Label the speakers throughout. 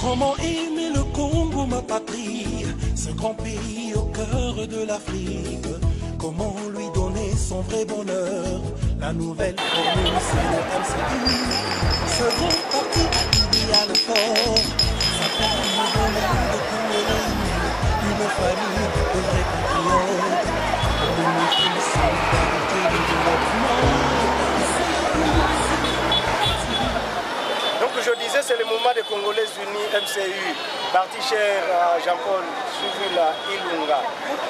Speaker 1: Comment aimer le Congo, ma patrie, ce grand pays au cœur de l'Afrique? Comment lui donner son vrai bonheur? La nouvelle formule, c'est le MCU. Ce grand parti idéal fort, ça fait un nouveau monde de Congolais, une famille de vrais patriotes, une ultime solidarité de développement.
Speaker 2: Donc je disais, c'est le mouvement des Congolais unis MCU, parti cher à Jean-Paul Suvila Ilunga,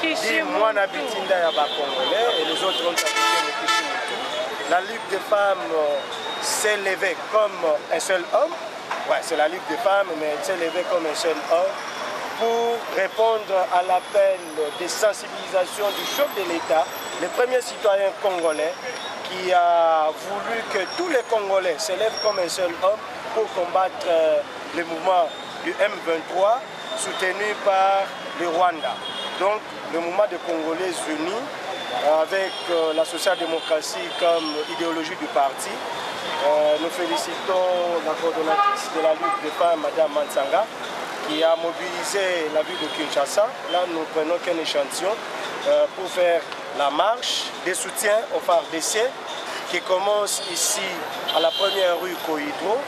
Speaker 2: dit moi Nabitinda Yaba Congolais et les autres ont habité le. La Ligue des femmes s'est levée comme un seul homme, ouais, c'est la Ligue des femmes, mais elle s'est levée comme un seul homme pour répondre à l'appel de sensibilisation du chef de l'État, le premier citoyen congolais qui a voulu que tous les Congolais se lèvent comme un seul homme pour combattre le mouvement du M23 soutenu par le Rwanda. Donc le mouvement des Congolais unis avec la social-démocratie comme idéologie du parti. Nous félicitons la coordonnatrice de la Ligue des femmes, Mme Mansanga, qui a mobilisé la ville de Kinshasa. Là, nous prenons qu'un échantillon pour faire la marche des soutiens au FARDC qui commence ici à la première rue Koïdro.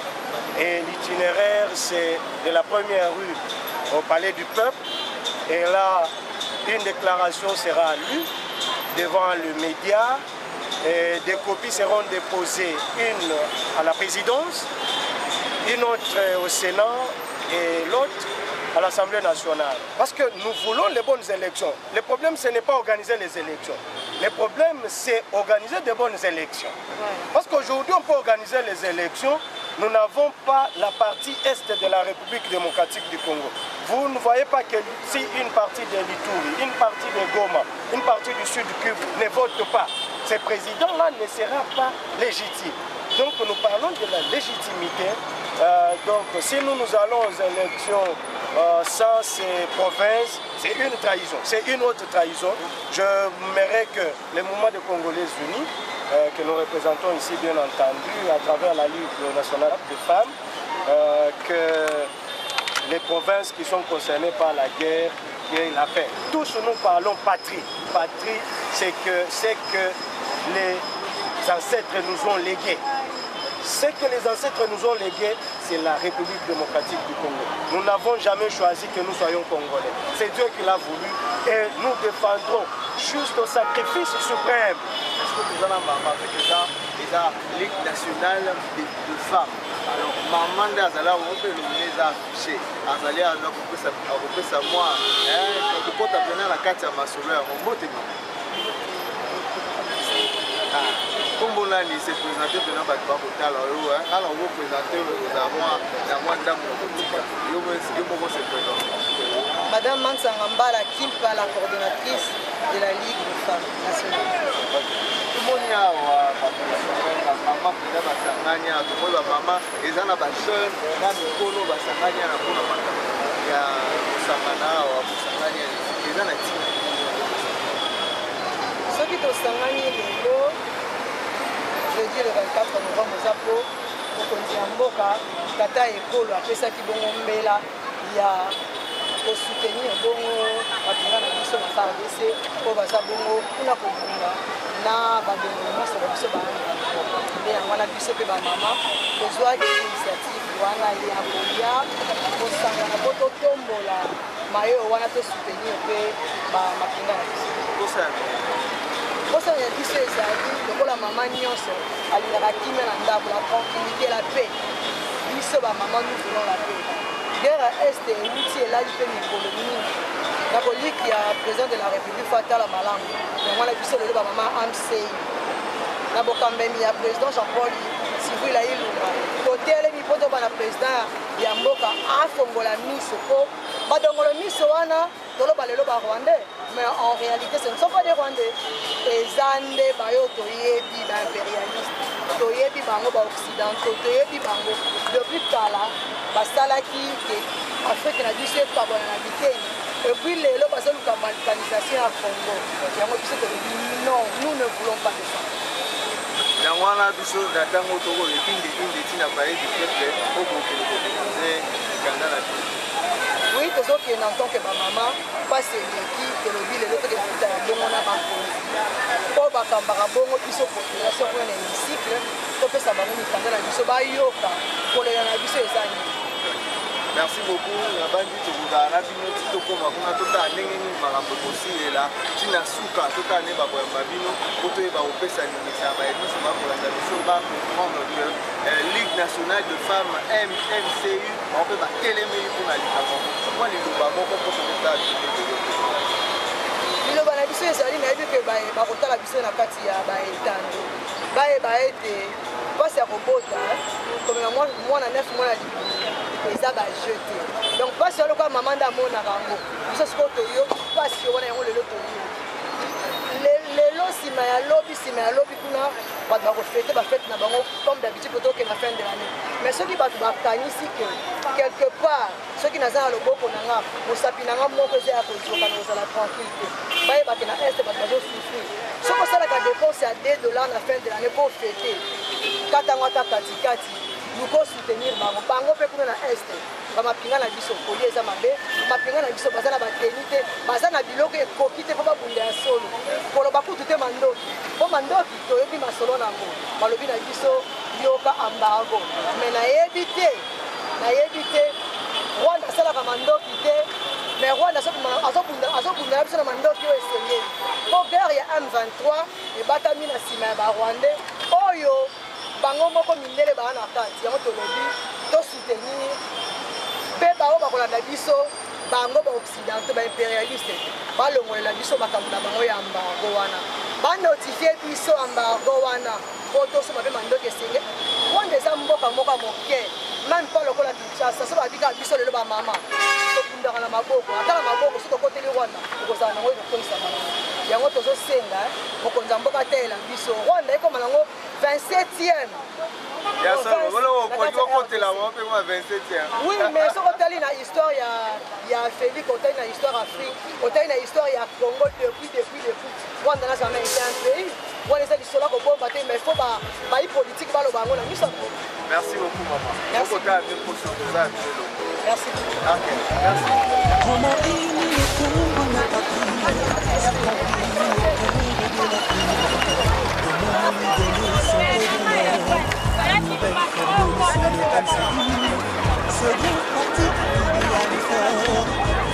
Speaker 2: Et l'itinéraire, c'est de la première rue au Palais du Peuple. Et là, une déclaration sera lue devant le média. Et des copies seront déposées, une à la présidence, une autre au Sénat et l'autre à l'Assemblée nationale. Parce que nous voulons les bonnes élections. Le problème, ce n'est pas organiser les élections. Le problème, c'est organiser de bonnes élections. Parce qu'aujourd'hui, on peut organiser les élections. Nous n'avons pas la partie est de la République démocratique du Congo. Vous ne voyez pas que si une partie de l'Ituri, une partie de Goma, une partie du sud du Kivu ne votent pas, ce président-là ne sera pas légitime. Donc nous parlons de la légitimité. Donc si nous allons aux élections sans ces provinces, c'est une trahison, c'est une autre trahison. J'aimerais que le mouvement des Congolais unis, que nous représentons ici bien entendu à travers la Ligue nationale des femmes, que les provinces qui sont concernées par la guerre, qu'il y ait la paix. Tous nous parlons patrie. Patrie, c'est que les ancêtres nous ont légué. Ce que les ancêtres nous ont légué, c'est la République démocratique du Congo. Nous n'avons jamais choisi que nous soyons Congolais. C'est Dieu qui l'a voulu et nous défendrons juste au sacrifice suprême.
Speaker 3: Est-ce que nous allons avoir la Ligue nationale de femmes? Alors, maman d'Azala, on peut nominer ça affiché. Azali, on peut savoir, quand on a la carte à Masolo, on peut comme on a s'est présenté pendant le Bakota, alors on va présenter
Speaker 4: Madame Mansangambala Kimpa, la coordonnatrice de la Ligue des femmes nationale.
Speaker 3: Tout le monde a maman qui a basangania, tout le monde a maman, et ça n'a pas seul, dans le colo basangania, la bonne maman. Il y a Sangana ou Sangania, et ça n'a pas dit.
Speaker 4: Ce qui est au Sangani, je dis le 24 novembre, Zapo, au Kondiamboka, Tata et Kolo, après ça qui vont là, il y a pour soutenir bongo, Patina na biso na FARDC, pour baza bongo, kuna kobunga, na badongo sur la biso bana. Mais on a biso pe ba maman, besoin d'initiative, wana ya kolia, pour sanga na boto tombola, mayo wana te soutenir pe ba makinga na biso. Pour ça, il y a biso ezali, lokola maman nyonso, alingaka kimia na ndako, la tranquillité, la paix. Biso ba maman, nous voulons la paix. Guerre à Est et Outi et là, il fait une colonie. La politique qui a président de la République Fatala Malam. Mais moi, la biso de la maman Amsei. La Bokambemi, il y a président Jean-Paul Sylvie Laïlunga. Côté, elle est poto par la président Yamboka, Afongola Miso. Badongola Miso, Wana, Tolo Balelo Rwandais. Mais en réalité, ce ne sont pas des Rwandais. Les Andés, Bayo, Toyebi, impérialistes, Toyebi, Bango, Occidentaux, Toyebi, Bango. Depuis Kala, Basalaki, Afrique, n'a dit que c'est pas bon, et puis les lois, parce que la balkanisation à Congo. Non, nous ne voulons pas de ça.
Speaker 3: Dans la biso d'attendre au Togo, les filles des Tina Baye du peuple, au Burkina Faso, Ghana, la
Speaker 4: tozokende en tant que bamama mpasi eleki tolobi lelo tokekuta ya bongo na bakonzi mpo bakambaka bongo biso population kuna na hémicycle topesa bango mikanda na biso bayoka kolela na biso eza nini.
Speaker 3: Merci beaucoup. Nabandi tokutana na bino tokoma kuna totala ndenge nini makambo ekosilela ntina suka totala nde bakoyamba bino po toyeba kopesa limisa bayebiso bakolanda biso bacomprendre que Ligue nationale de femmes MMCU baope batelemeli mpona likambo mwa liloba moko mpo tokotala
Speaker 4: liloba na biso ezali nayebi ke bakotala biso na kati ya baetando bayeba ete mpasi ya kobota komema mwana 9 mwana libulu eza bajete donc mpasi olokola mama nde amonaka yango biso sikoyo toyoki mpasi wana yango lelo toyoki lelo nsima ya lobi kuna bato bakofete bafete na bango comme d'habitude po tokende na fin de l'année mais soki bato bakanisi ke quelque part soki naza na loboko na nga mosapi na nga moko eza ya kozoka na kozala tranquille te bayebake na este bato bazosouffrir soki osalaka dépense ya $2 na fin de l'année po fete katango ata katikati luko soutenir bango mpe kuna na este bamapinga na biso koli eza mabe bamapinga na biso baza na bateni te baza na biloko ekoki te mpo babunda ya solo koloba kutu te mandoki mpo mandoki toyebi masolo nango balobi na biso yoka ambargo me nayebi te rwanda asalaka mandoki te mais rwanda azobunda na biso na mandoki oyo esengeli mpo guerre ya M23 ebatami na nsima ya barwandais oyo bango moko mindele baa na kati yango tolobi tosoutenir mpe bango bakolanda biso bango baoccidentaux baimpérialiste balongolela biso makambo na bango ya embargo wana banotifie biso embargo wana po tosoma mpe mandoki esenge rwanda eza mboka moko moke meme mpa lokola kinshasa so babikaka biso lelo bamama tokundaka na maboko ata na maboko so tokoteli rwanda okozala nango ekokongisa bango yango tozosenga mokonzi ya mboka ateyela biso rwanda ekoma nango 27e. Oui, mais ce qu'on a une histoire, il y a Félix, on a une histoire Afrique, on a une histoire, il y a Congo depuis. Rwanda n'a jamais été un pays. Rwanda est l'histoire qu'on peut battre, mais il faut pas politique, pas le bango.
Speaker 3: Merci beaucoup, maman.
Speaker 4: Merci. Merci.
Speaker 3: Okay. Merci.
Speaker 1: Comment aimer le Congo n'a pas pris, c'est compris au cœur de l'Afrique. Comment lui donner son bonheur, la nouvelle formule c'est le MCU. Ce grand parti qui a l'effort,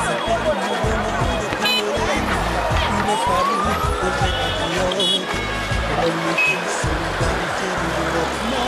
Speaker 1: c'est pour le mouvement de Congolais, une famille de vrais patriotes, pour l'unité, solidarité, développement.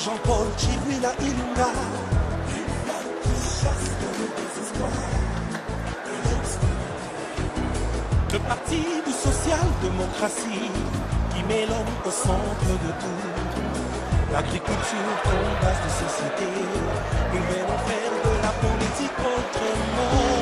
Speaker 1: Jean-Paul Chibuila Ilunga. Le parti du social-démocratie qui met l'homme au centre de tout. L'agriculture comme base de société, ils veulent faire de la politique autrement.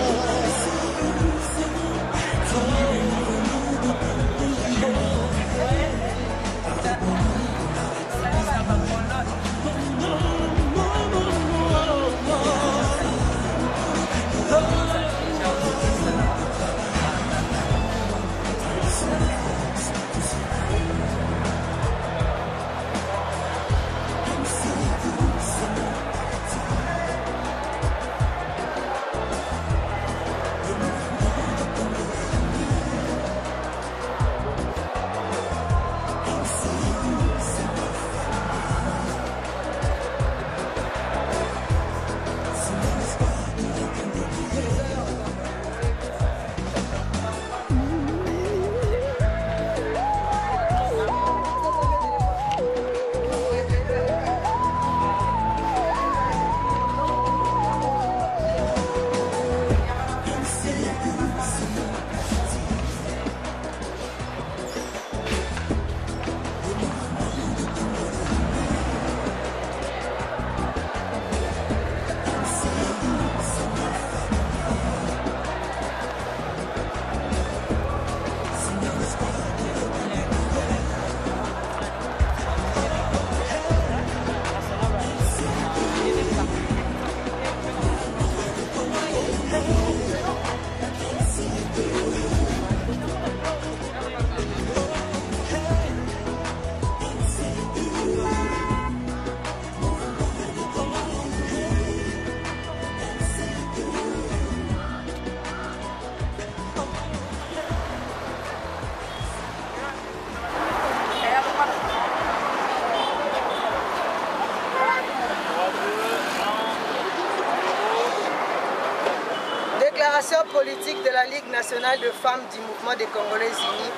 Speaker 4: Déclaration politique de la Ligue nationale de femmes du mouvement des Congolais unis,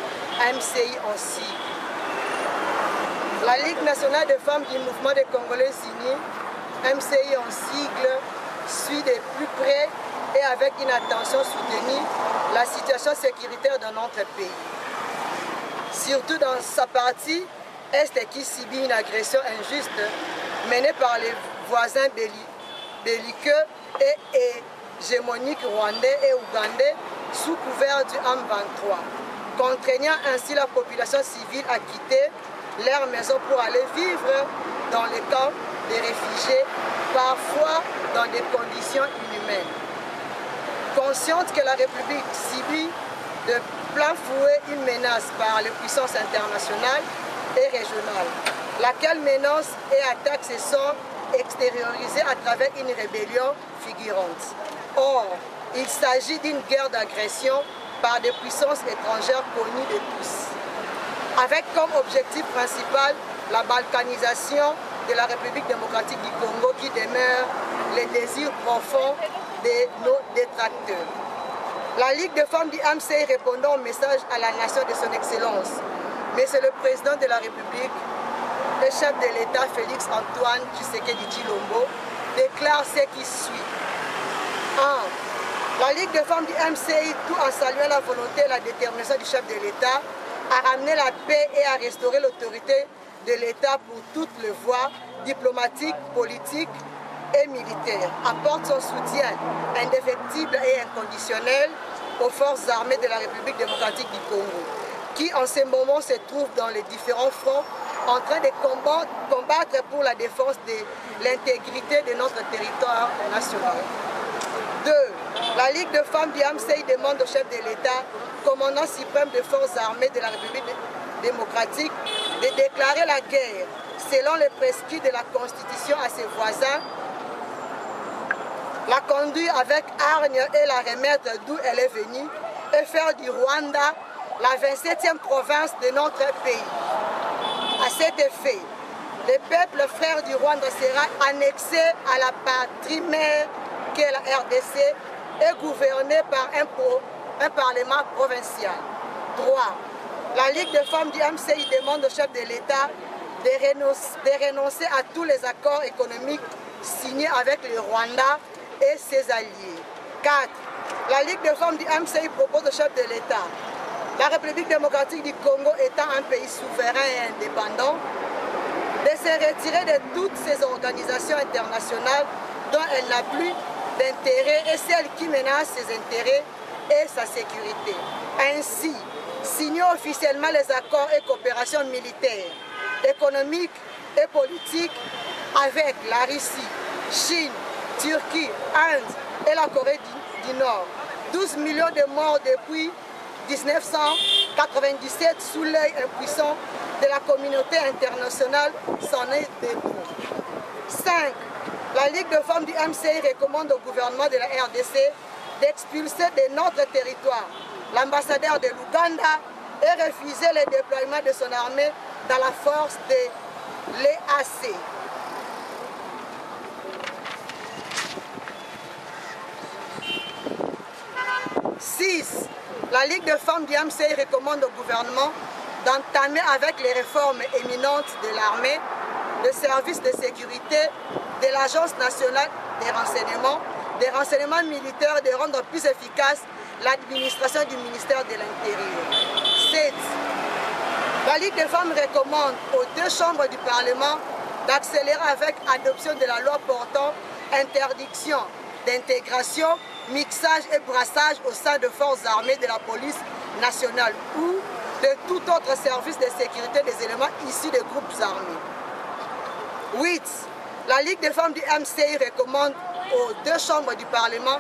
Speaker 4: MCI en sigle. La Ligue nationale de femmes du mouvement des Congolais unis, MCI en sigle, suit de plus près et avec une attention soutenue la situation sécuritaire dans notre pays. Surtout dans sa partie Est qui subit une agression injuste menée par les voisins belliqueux et hégémoniques rwandais et ougandais sous couvert du M23, contraignant ainsi la population civile à quitter leur maison pour aller vivre dans les camps des réfugiés, parfois dans des conditions inhumaines. Consciente que la République subit de plein fouet une menace par les puissances internationales et régionales, laquelle menace et attaque se sont extériorisées à travers une rébellion figurante. Or, il s'agit d'une guerre d'agression par des puissances étrangères connues de tous, avec comme objectif principal la balkanisation de la République démocratique du Congo qui demeure les désirs profonds de nos détracteurs. La Ligue des femmes du MCI répondant au message à la nation de son Excellence, Monsieur le Président de la République, le chef de l'État Félix Antoine Tshisekedi Tshilombo, déclare ce qui suit. 1. La Ligue des femmes du MCI, tout en saluant la volonté et la détermination du chef de l'État, à ramener la paix et à restaurer l'autorité de l'État pour toutes les voies diplomatiques, politiques et militaires, apporte son soutien indéfectible et inconditionnel aux forces armées de la République démocratique du Congo, qui en ce moment se trouvent dans les différents fronts en train de combattre pour la défense de l'intégrité de notre territoire national. 2. La Ligue de femmes du MCI demande au chef de l'État, commandant suprême des forces armées de la République démocratique, de déclarer la guerre selon les prescrits de la Constitution à ses voisins, la conduire avec hargne et la remettre d'où elle est venue et faire du Rwanda la 27e province de notre pays. À cet effet, le peuple frère du Rwanda sera annexé à la patrie mère qu'est la RDC et gouverné par un parlement provincial. 3. La Ligue des femmes du MCI demande au chef de l'État de renoncer à tous les accords économiques signés avec le Rwanda et ses alliés. 4. La Ligue des femmes du MCI propose au chef de l'État, la République démocratique du Congo étant un pays souverain et indépendant, de se retirer de toutes ces organisations internationales dont elle n'a plus d'intérêt et celles qui menacent ses intérêts et sa sécurité. Ainsi, signer officiellement les accords et coopérations militaires, économiques et politiques avec la Russie, Chine, Turquie, Inde et la Corée du Nord. 12 millions de morts depuis 1997 sous l'œil impuissant de la communauté internationale s'en est debout. 5. La Ligue de femmes du MCI recommande au gouvernement de la RDC d'expulser de notre territoire l'ambassadeur de l'Ouganda et refuser le déploiement de son armée dans la force de l'EAC. 6. La Ligue de femmes du MCI recommande au gouvernement d'entamer avec les réformes éminentes de l'armée, des services de sécurité, de l'Agence nationale des renseignements militaires et de rendre plus efficace l'administration du ministère de l'Intérieur. 7. La Ligue des femmes recommande aux deux chambres du Parlement d'accélérer avec l'adoption de la loi portant interdiction d'intégration, mixage et brassage au sein de forces armées de la police nationale ou de tout autre service de sécurité des éléments issus des groupes armés. 8. La Ligue des femmes du MCI recommande aux deux chambres du Parlement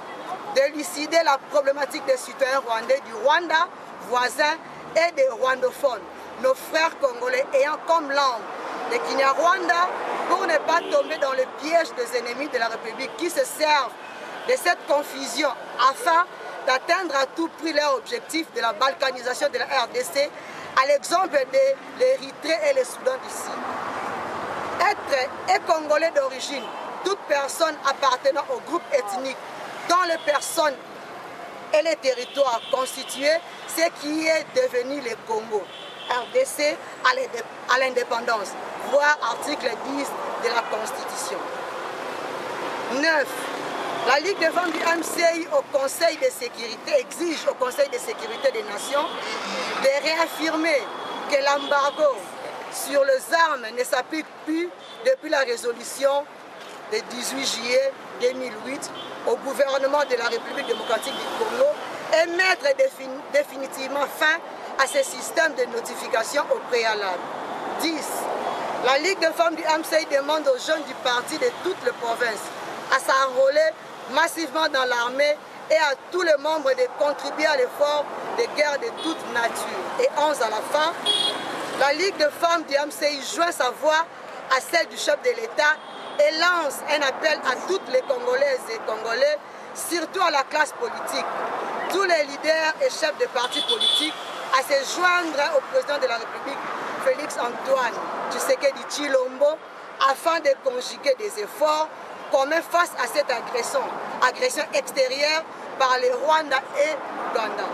Speaker 4: d'élucider la problématique des citoyens rwandais du Rwanda voisin et des rwandophones, nos frères congolais ayant comme langue le Kinyarwanda, pour ne pas tomber dans le piège des ennemis de la République qui se servent de cette confusion afin d'atteindre à tout prix leur objectif de la balkanisation de la RDC, à l'exemple de l'Érythrée et le Soudan du Sud. Être et congolais d'origine, toute personne appartenant au groupe ethnique dont les personnes et les territoires constitués, ce qui est devenu le Congo, RDC à l'indépendance, voire article 10 de la Constitution. 9. La Ligue des femmes du MCI au Conseil de sécurité exige au Conseil de sécurité des Nations de réaffirmer que l'embargo sur les armes ne s'applique plus depuis la résolution du 18 juillet 2008 au gouvernement de la République démocratique du Congo et mettre définitivement fin à ce système de notification au préalable. 10. La Ligue des femmes du MCI demande aux jeunes du parti de toutes les provinces à s'enrôler massivement dans l'armée et à tous les membres de contribuer à l'effort de guerre de toute nature. Et 11 à la fin, la Ligue de femmes du MCI joint sa voix à celle du chef de l'État et lance un appel à toutes les Congolaises et Congolais, surtout à la classe politique, tous les leaders et chefs de partis politiques, à se joindre au président de la République, Félix Antoine Tshisekedi Tshilombo, afin de conjuguer des efforts communs face à cette agression extérieure par les Rwanda et Ouganda.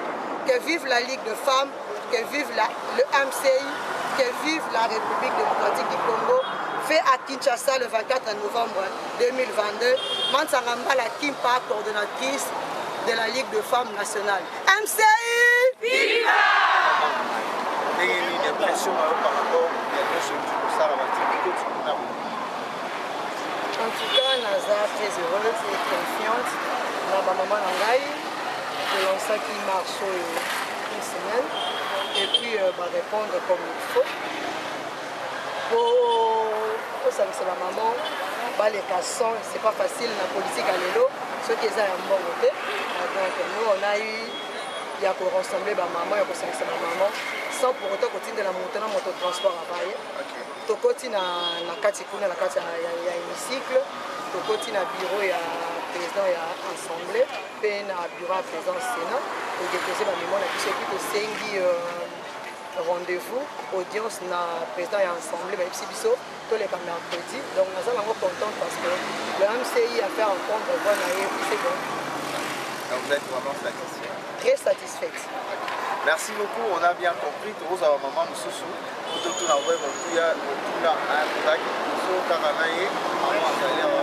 Speaker 4: Que vive la Ligue de femmes, que vive le MCI, que vive la République démocratique du Congo, fait à Kinshasa le 24 novembre 2022. Mansangamba la Kimpa, coordonnatrice de la Ligue de femmes nationale. MCI! Viva! En tout cas, Naza très heureuse et confiante dans ma maman Nangaï, selon ça qui marche une semaine, et puis répondre comme il faut. Pour ça, c'est la maman, les cassons, c'est pas facile la politique à l'élo, ceux qui ont un bon côté. Donc nous, on a eu, il y a pour rassembler ma maman, il y a pour s'installer ma maman, sans pour autant continuer de la monter dans mon transport à Paris. Tokoti na kati kuna na kati ya hémicycle, tokoti na bureau ya président ya assemblée, pe na bureau ya président Sénat, et déposer ma mémoire na biso qui sengi rendez-vous audience na président ya assemblée ba biso tous les mercredi. Donc nous sommes contents parce que le MCI a fait rencontre voilà et c'est bon.
Speaker 3: Donc vous êtes vraiment satisfait?
Speaker 4: Très satisfaite.
Speaker 3: Merci beaucoup, on a bien compris. Tous à maman Moussoussou. totuna oye motuya motuna ozalaki liboso kaka na ye azali awa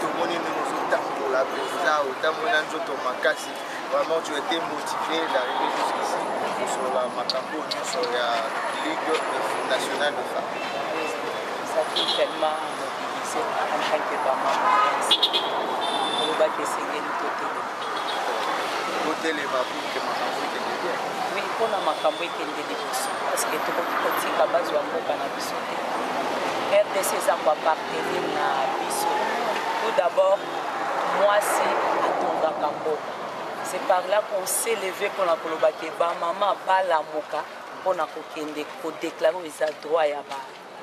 Speaker 3: tomoni ndenge ozotambola mpenza otamboli na nzoto makasi vraiment tu étais motivé d'arriver jusqu'ici sur la makambo nyonso ya Ligue nationale de femmes.
Speaker 5: Ça qui tellement mobilisé en tant que maman. On va essayer de
Speaker 3: kotelema pour que makambo ekende bien.
Speaker 5: Oui, mpona makambo ekende liboso parce que tokoki kotika bazwa mboka na biso te. RDC eza koapartenir na biso. Tout d'abord mwasi atongaka mboka. C'est par là qu'on s'est levé pour la kolobake ba maman balamuka pour na kokende ko déclarer les droits ya ba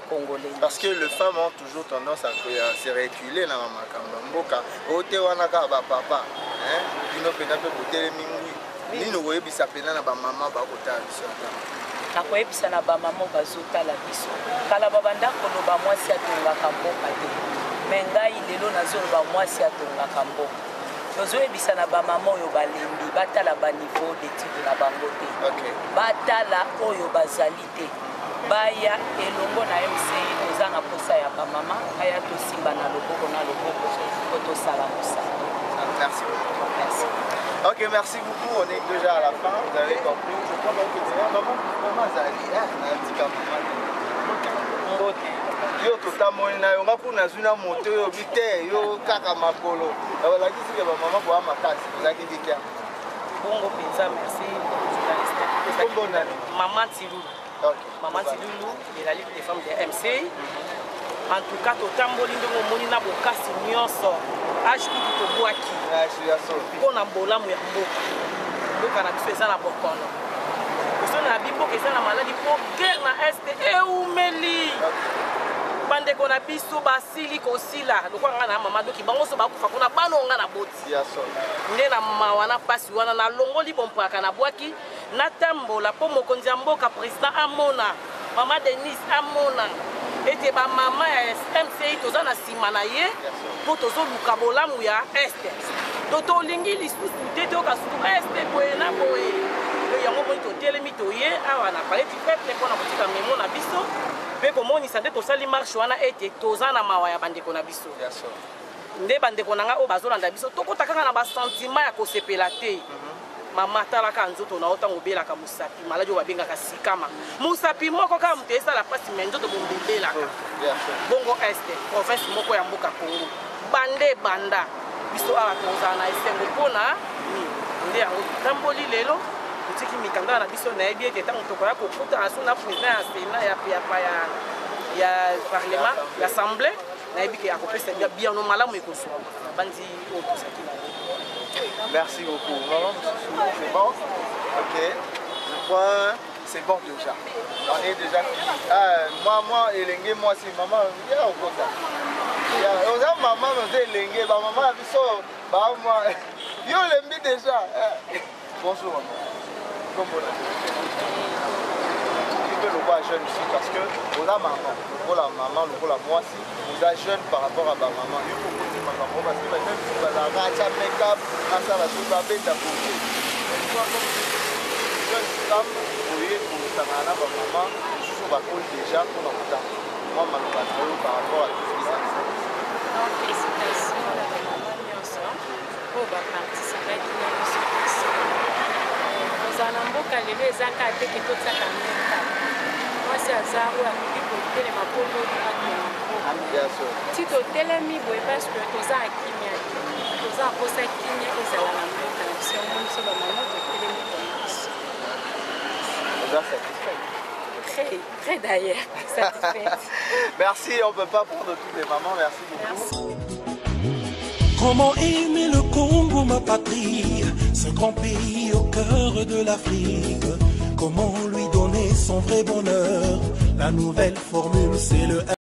Speaker 5: congolais.
Speaker 3: Parce que les femmes ont toujours tendance à se reculer dans la makambo mboka. Ote wana ka ba papa, hein? Bino pena pe botele mingui. Nino oyebisa pena na ba maman ba kota biso ata.
Speaker 5: Na koyebisa na ba maman bazota la biso. Kala babanda koloba mwasi atongaka mboka te. Mais ngai lelo nazoloba mwasi atongaka mboka. tozoyebisa na bamama oyo balembi batala ba niveau d'étude na bango te batala oyo bazali te baya elongo na MCI toza na posa ya bamama aya tosimba na loboko po tosala mosala.
Speaker 3: Merci beaucoup. Merci. Ok, merci beaucoup. On est déjà à la fin. Vous avez compris. Je crois que maman Zali, yo totamoni na yo ngakuna zuna moto yo bite yo kaka makolo wala kisi ba mama kwa makasi zaki kikia
Speaker 5: bongo penza merci journaliste maman Tilulu. Maman Tilulu de la Ligue des femmes de MC. En tout cas totamboli ndongo moni na bokasi nyonso age kutu tobwaki mpona mbolamu ya mboka na biso eza na bokono biso na bimboka eza na maladi mpo guerre na este eumeli bandeko na biso basili kosila lokola nga na mama doki bango so bakufa kuna bana nga na boti nde na mawa na pasi wana na longoli bompoaka na bwaki natambola mpo mokonzi ya mboka président amona mama Denise amona ete bamama ya MCI toza na nsima na ye mpo tozoluka bolamu ya este to tolingi lisusu te toyoka suku este boye na boye yango moni totelemi toye awa na paleti peple mpona kotika memo na biso mpe komonisa nde tosali marshe wana ete toza na mawa ya bandeko na biso nde bandeko na nga oyo bazolanda biso tokota kaka na basentima ya kosepela te mama talaka nzoto na otango belaka musapi maladi oyo babengaka sikama musapi moko kaka moto esala mpasi me nzoto bombelelaka bongo este province moko ya mboka Congo bande banda biso awa tozala na esengo mpona nde yango tamboli lelo totiki mikanda na biso nayebi ete ntango tokoya kokutana so na président ya Sénat ya parlement l'assemblée nayebi ke akopesa biano malamu ekozwa bandi oyo tozaki na
Speaker 3: merci beaucoup. Maman, c'est bon? Ok. Je crois c'est bon déjà. On est déjà fini. Moi, Elengue, moi c'est maman. Il y a au côté. Il y a maman, c'est Elengue. Maman, moi. Yo l'embi déjà. Bonjour maman. Comment vous le voit jeune ici parce que on a maman. Pour la maman, pour la moi aussi. Vous êtes jeune par rapport à ma maman. Il faut que maman parce que même si vous avez un make-up, ça va tout va bien d'abord. Une fois comme jeune femme, vous voyez, pour ta maman, je suis pas cool déjà pour longtemps. Moi, ma maman, par rapport à tout ce qui s'est passé.
Speaker 6: Félicitations à la maman Nyonso pour participer à l'émission. Nous allons beaucoup aller les accords que tout ça quand même. Moi, c'est hasard ou à nous pour les mapolo si tu telemi boye parce que toza akimia toza kosa kimia ezala na mboka na biso monso ba mama to telemi toza satisfait très d'ailleurs satisfaite.
Speaker 3: Merci, on peut pas prendre toutes les mamans, merci beaucoup.
Speaker 1: Merci. Comment aimer le Congo, ma patrie, ce grand pays au cœur de l'Afrique? Comment lui donner son vrai bonheur? La nouvelle formule, c'est le